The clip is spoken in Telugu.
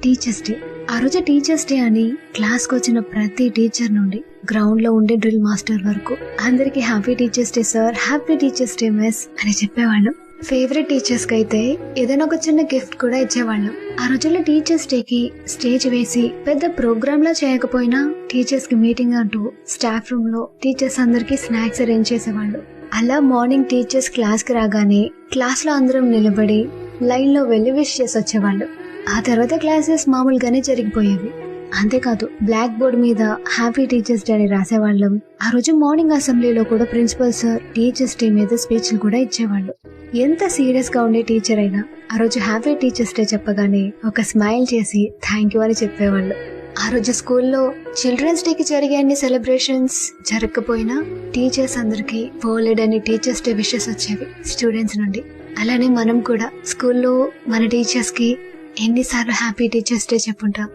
Teachers day. ఆ రోజు టీచర్స్ డే అని క్లాస్ కు వచ్చిన ప్రతి టీచర్ నుండి గ్రౌండ్ లో ఉండే డ్రిల్ మాస్టర్ వరకు అందరికి happy teachers day sir, happy teachers day miss అని చెప్పేవాళ్ళం. ఫేవరెట్ టీచర్స్ కి అయితే ఏదైనా ఒక చిన్న గిఫ్ట్ కూడా ఇచ్చేవాళ్ళం. ఆ రోజుల్లో టీచర్స్ డే కి స్టేజ్ వేసి పెద్ద ప్రోగ్రామ్ లా చేయకపోయినా టీచర్స్ కి మీటింగ్ అంటూ స్టాఫ్ రూమ్ లో టీచర్స్ అందరికి స్నాక్స్ అరేంజ్ చేసేవాళ్ళు. అలా మార్నింగ్ టీచర్స్ క్లాస్ కి రాగానే క్లాస్ లో అందరం నిలబడి లైన్ లో వెళ్లి విష్ చేసి వచ్చేవాళ్ళు. ఆ తర్వాత క్లాసెస్ మామూలుగానే జరిగిపోయేవి. అంతేకాదు బ్లాక్ బోర్డ్ మీద హ్యాపీ టీచర్స్ డే అని రాసేవాళ్ళం. ఆ రోజు మార్నింగ్ అసెంబ్లీలో కూడా ప్రిన్సిపల్ సార్ టీచర్స్ డే మీద స్పీచ్లు కూడా ఇచ్చేవాళ్ళు. ఎంత సీరియస్ గా ఉండే టీచర్ అయినా ఆ రోజు హ్యాపీ టీచర్స్ డే చెప్పగానే ఒక స్మైల్ చేసి థ్యాంక్ యూ అని చెప్పేవాళ్ళు. ఆ రోజు స్కూల్లో చిల్డ్రన్స్ డే కి జరిగే అన్ని సెలబ్రేషన్స్ జరగకపోయినా టీచర్స్ అందరికి వరల్డ్ అని టీచర్స్ డే విషెస్ వచ్చేవి స్టూడెంట్స్ నుండి. అలానే మనం కూడా స్కూల్లో మన టీచర్స్ కి ఎన్నిసార్లు హ్యాపీ టీచర్స్ డే చెప్పుంటాం.